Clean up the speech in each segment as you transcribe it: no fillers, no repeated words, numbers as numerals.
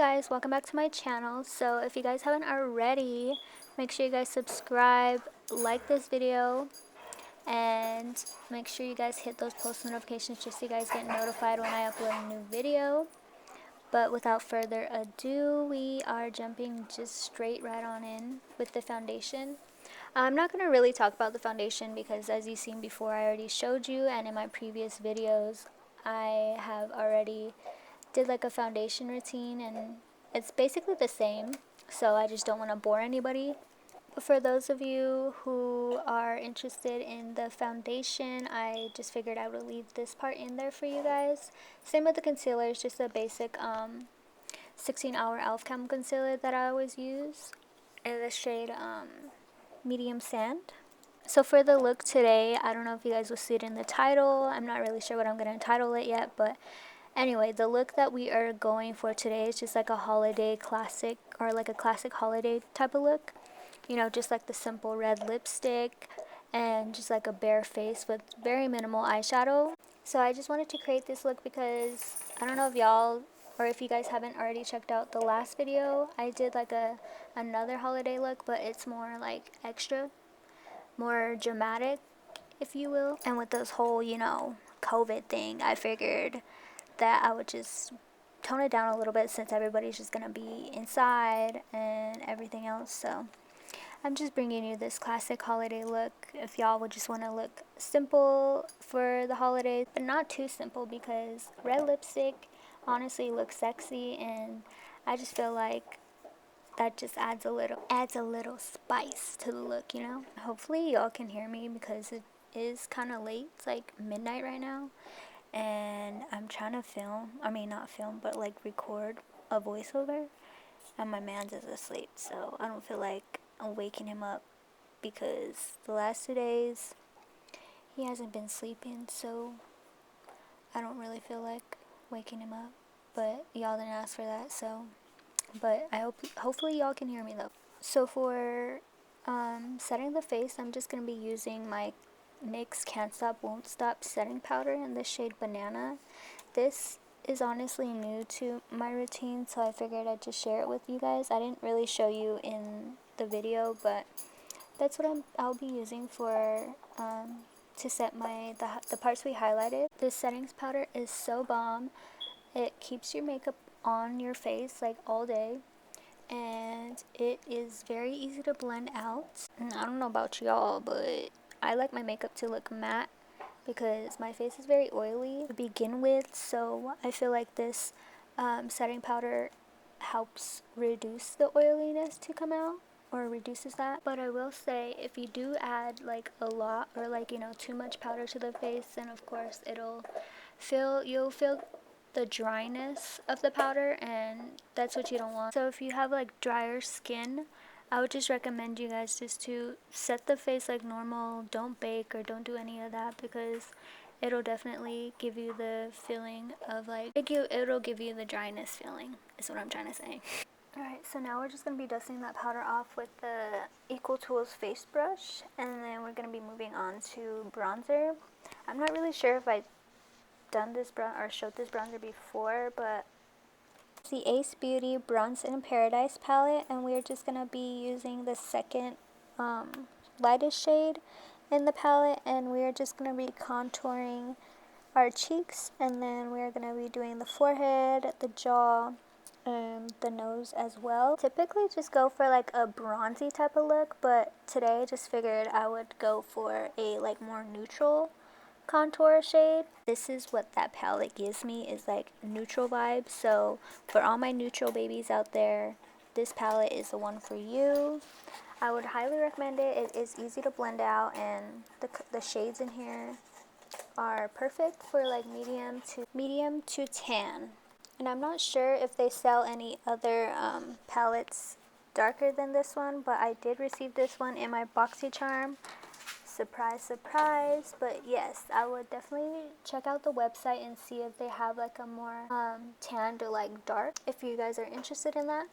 guys, welcome back to my channel. So if you guys haven't already, make sure you guys subscribe, like this video, and make sure you guys hit those post notifications just so you guys get notified when I upload a new video. But without further ado, we are jumping just straight right on in with the foundation. I'm not going to really talk about the foundation because as you've seen before, I already showed you, and in my previous videos I have already did like a foundation routine, and it's basically the same, so I just don't want to bore anybody. But for those of you who are interested in the foundation, I just figured I would leave this part in there for you guys. Same with the concealer, it's just a basic 16-hour Elf Cam concealer that I always use in the shade medium sand. So for the look today, I don't know if you guys will see it in the title. I'm not really sure what I'm going to title it yet, but anyway, the look that we are going for today is just like a holiday classic, or like a classic holiday type of look. You know, just like the simple red lipstick and just like a bare face with very minimal eyeshadow. So I just wanted to create this look because I don't know if y'all, or if you guys haven't already checked out the last video, I did like another holiday look, but it's more like extra, more dramatic, if you will. And with this whole, you know, COVID thing, I figured that I would just tone it down a little bit since everybody's just gonna be inside and everything else. So I'm just bringing you this classic holiday look if y'all would just want to look simple for the holidays, but not too simple, because red lipstick honestly looks sexy, and I just feel like that just adds a little spice to the look, you know. Hopefully y'all can hear me because it is kind of late. It's like midnight right now, and I'm trying to not film, but like record a voiceover, and my man's is asleep, so I don't feel like I'm waking him up because the last 2 days he hasn't been sleeping, so I don't really feel like waking him up. But y'all didn't ask for that, so, but hopefully y'all can hear me though. So for setting the face, I'm just going to be using my NYX Can't Stop Won't Stop setting powder in the shade Banana. This is honestly new to my routine, so I figured I'd just share it with you guys. I didn't really show you in the video, but that's what I'll be using for to set the parts we highlighted. This settings powder is so bomb. It keeps your makeup on your face like all day, and it is very easy to blend out. And I don't know about y'all, but I like my makeup to look matte because my face is very oily to begin with, so I feel like this setting powder helps reduce the oiliness to come out, or reduces that. But I will say, if you do add like a lot, or like, you know, too much powder to the face, then of course you'll feel the dryness of the powder, and that's what you don't want. So if you have like drier skin, I would just recommend you guys just to set the face like normal. Don't bake or don't do any of that, because it'll definitely give you the feeling of like, it'll give you the dryness feeling, is what I'm trying to say. Alright, so now we're just going to be dusting that powder off with the Equal Tools face brush, and then we're going to be moving on to bronzer. I'm not really sure if I've done this or showed this bronzer before, but it's the Ace Beauty Bronze in Paradise palette, and we're just going to be using the second lightest shade in the palette, and we're just going to be contouring our cheeks, and then we're going to be doing the forehead, the jaw, and the nose as well. Typically just go for like a bronzy type of look, but today I just figured I would go for a like more neutral contour shade. This is what that palette gives me, is like neutral vibes. So for all my neutral babies out there, this palette is the one for you. I would highly recommend it. It is easy to blend out, and the shades in here are perfect for like medium to tan. And I'm not sure if they sell any other palettes darker than this one, but I did receive this one in my BoxyCharm. Surprise, surprise. But yes, I would definitely check out the website and see if they have like a more tanned or like dark, if you guys are interested in that.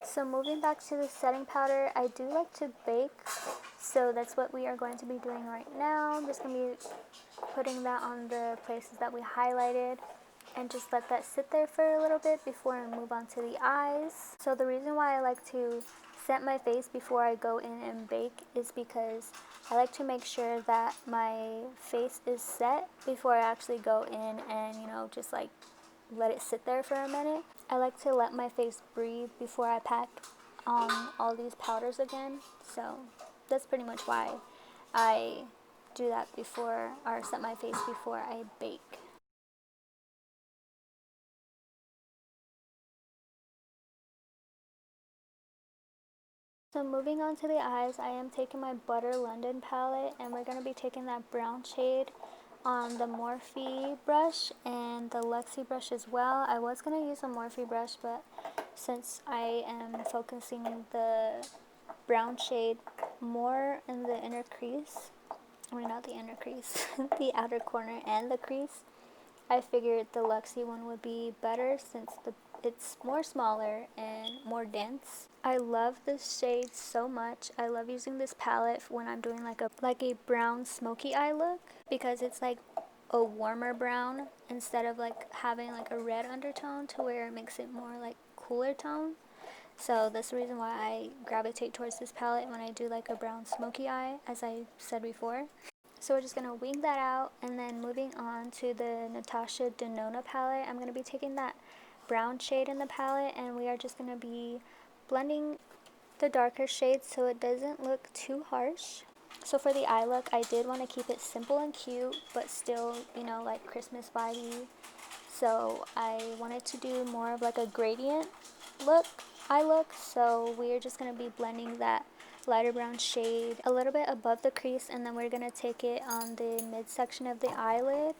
So moving back to the setting powder, I do like to bake, so that's what we are going to be doing right now. I'm just going to be putting that on the places that we highlighted. and just let that sit there for a little bit before I move on to the eyes. So the reason why I like to set my face before I go in and bake is because I like to make sure that my face is set before I actually go in and, you know, just like let it sit there for a minute. I like to let my face breathe before I pack all these powders again. So that's pretty much why I do that before, or set my face before I bake. So moving on to the eyes, I am taking my Butter London palette, and we're going to be taking that brown shade on the Morphe brush and the Luxie brush as well. I was going to use a Morphe brush, but since I am focusing the brown shade more in the inner crease, I mean not the inner crease, the outer corner and the crease, I figured the Luxie one would be better since it's more smaller and more dense. I love this shade so much. I love using this palette when I'm doing like a brown smoky eye look, because it's like a warmer brown instead of like having like a red undertone to where it makes it more like cooler tone. So that's the reason why I gravitate towards this palette when I do like a brown smoky eye, as I said before. So we're just going to wing that out, and then moving on to the Natasha Denona palette, I'm going to be taking that brown shade in the palette, and we are just going to be blending the darker shades so it doesn't look too harsh. So for the eye look, I did want to keep it simple and cute, but still, you know, like Christmas vibey. So I wanted to do more of like a gradient eye look. So we're just going to be blending that lighter brown shade a little bit above the crease, and then we're going to take it on the midsection of the eyelid.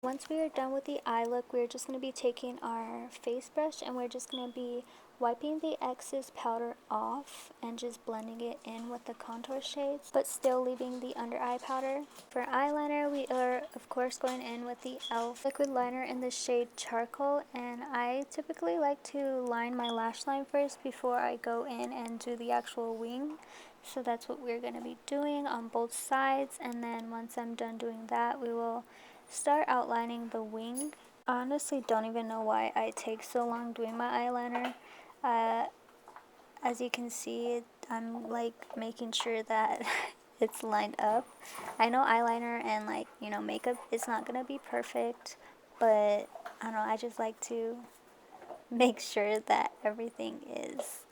Once we are done with the eye look, we're just going to be taking our face brush, and we're just going to be wiping the excess powder off and just blending it in with the contour shades, but still leaving the under eye powder. For eyeliner, we are of course going in with the e.l.f. liquid liner in the shade Charcoal, and I typically like to line my lash line first before I go in and do the actual wing. So that's what we're going to be doing on both sides, and then once I'm done doing that, we will start outlining the wing. I honestly don't even know why I take so long doing my eyeliner. As you can see, I'm like making sure that it's lined up. I know eyeliner and like, you know, makeup is not gonna be perfect, but I don't know, I just like to make sure that everything is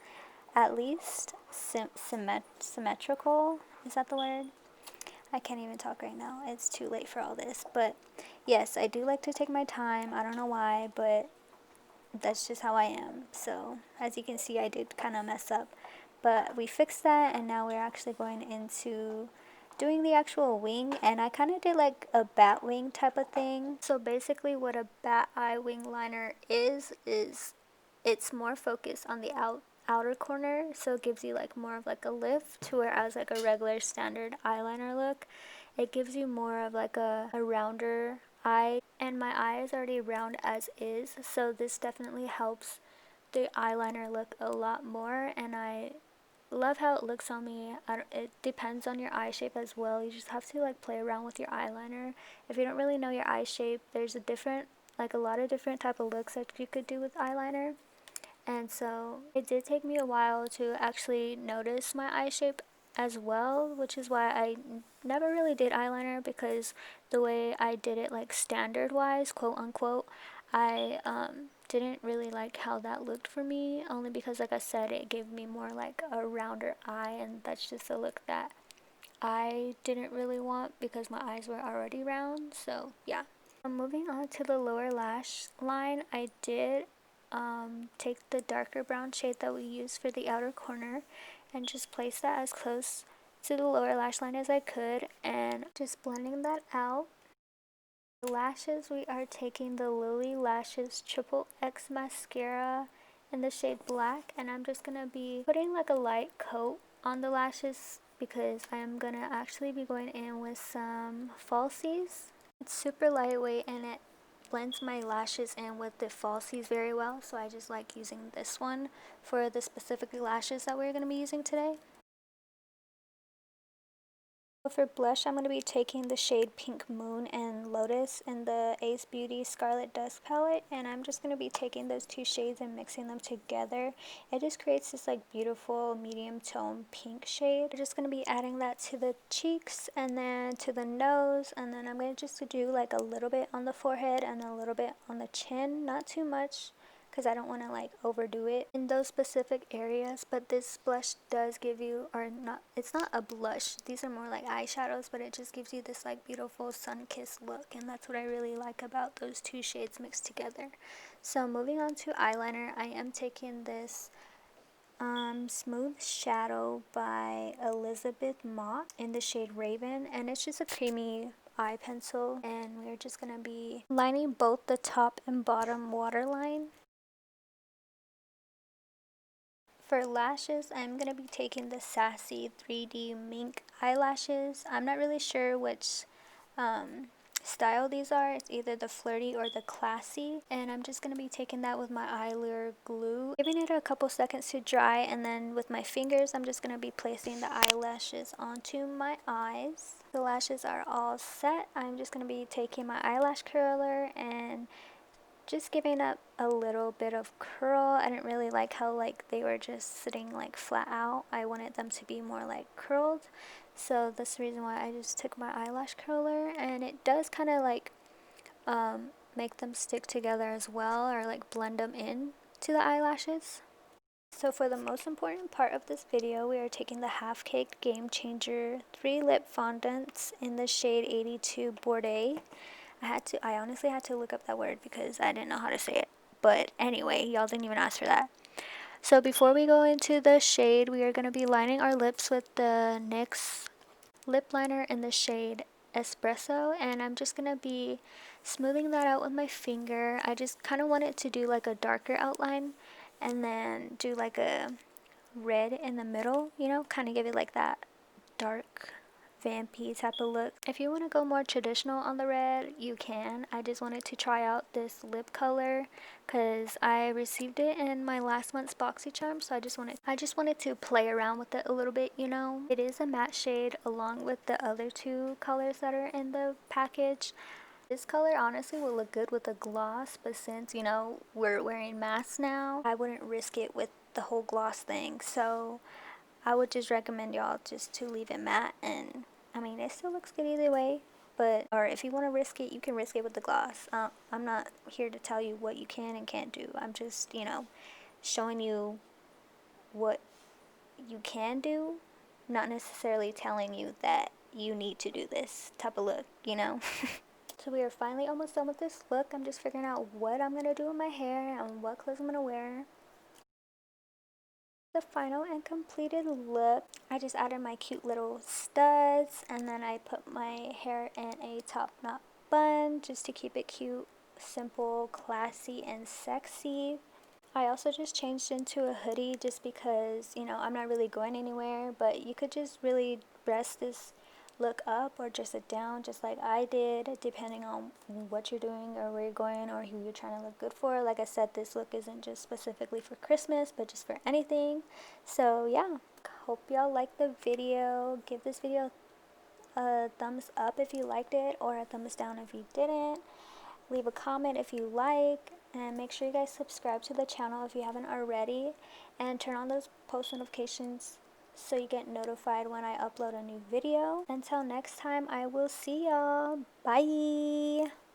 at least symmetrical. Is that the word? I can't even talk right now. It's too late for all this. But yes, I do like to take my time. I don't know why, but that's just how I am. So as you can see, I did kind of mess up. But we fixed that, and now we're actually going into doing the actual wing. And I kind of did like a bat wing type of thing. So basically what a bat eye wing liner is it's more focused on the outer corner, so it gives you like more of like a lift, to whereas like a regular standard eyeliner look, it gives you more of like a rounder eye, and my eye is already round as is, so this definitely helps the eyeliner look a lot more, and I love how it looks on me. It depends on your eye shape as well. You just have to like play around with your eyeliner. If you don't really know your eye shape, there's a lot of different type of looks that you could do with eyeliner. And so it did take me a while to actually notice my eye shape as well, which is why I never really did eyeliner, because the way I did it like standard wise, quote unquote, I didn't really like how that looked for me, only because like I said, it gave me more like a rounder eye, and that's just a look that I didn't really want because my eyes were already round. So yeah. Moving on to the lower lash line, I did take the darker brown shade that we used for the outer corner and just place that as close to the lower lash line as I could, and just blending that out. The lashes, we are taking the Lily Lashes Triple X Mascara in the shade Black, and I'm just going to be putting like a light coat on the lashes because I am going to actually be going in with some falsies. It's super lightweight and it blends my lashes in with the falsies very well, so I just like using this one for the specific lashes that we're going to be using today. For blush, I'm going to be taking the shade Pink Moon and Lotus in the Ace Beauty Scarlet Dust palette, and I'm just going to be taking those two shades and mixing them together. It just creates this like beautiful medium tone pink shade. I'm just going to be adding that to the cheeks and then to the nose, and then I'm going to just do like a little bit on the forehead and a little bit on the chin, not too much, because I don't want to like overdo it in those specific areas. But this blush does give you, or not, it's not a blush, these are more like eyeshadows, but it just gives you this like beautiful sun-kissed look, and that's what I really like about those two shades mixed together. So moving on to eyeliner, I am taking this Smooth Shadow by Elizabeth Mott in the shade Raven, and it's just a creamy eye pencil, and we're just going to be lining both the top and bottom waterline. For lashes, I'm going to be taking the Sassy 3D Mink eyelashes. I'm not really sure which style these are. It's either the flirty or the classy. And I'm just going to be taking that with my eyeliner glue, giving it a couple seconds to dry, and then with my fingers, I'm just going to be placing the eyelashes onto my eyes. The lashes are all set. I'm just going to be taking my eyelash curler and just giving up a little bit of curl. I didn't really like how like they were just sitting like flat out. I wanted them to be more like curled, so that's the reason why I just took my eyelash curler, and it does kind of like make them stick together as well, or like blend them in to the eyelashes. So for the most important part of this video, we are taking the Half Cake Game Changer 3 lip fondants in the shade 82 Bordeaux. I honestly had to look up that word because I didn't know how to say it. But anyway, y'all didn't even ask for that. So before we go into the shade, we are going to be lining our lips with the NYX lip liner in the shade Espresso. And I'm just going to be smoothing that out with my finger. I just kind of wanted to do like a darker outline and then do like a red in the middle, you know, kind of give it like that dark vampy type of look. If you want to go more traditional on the red, you can. I just wanted to try out this lip color because I received it in my last month's BoxyCharm, so I just wanted to play around with it a little bit, you know. It is a matte shade along with the other two colors that are in the package. This color honestly will look good with a gloss, but since, you know, we're wearing masks now, I wouldn't risk it with the whole gloss thing. So I would just recommend y'all just to leave it matte, and I mean it still looks good either way, but or if you want to risk it, you can risk it with the gloss. I'm not here to tell you what you can and can't do. I'm just, you know, showing you what you can do, not necessarily telling you that you need to do this type of look, you know. So we are finally almost done with this look. I'm just figuring out what I'm gonna do with my hair and what clothes I'm gonna wear. The final and completed look, I just added my cute little studs, and then I put my hair in a top knot bun just to keep it cute, simple, classy, and sexy. I also just changed into a hoodie just because, you know, I'm not really going anywhere, but you could just really dress this look up or dress it down just like I did, depending on what you're doing or where you're going or who you're trying to look good for. Like I said, this look isn't just specifically for Christmas, but just for anything. So yeah, hope y'all liked the video. Give this video a thumbs up if you liked it, or a thumbs down if you didn't. Leave a comment if you like, and make sure you guys subscribe to the channel if you haven't already, and turn on those post notifications so you get notified when I upload a new video. Until next time, I will see y'all. Bye!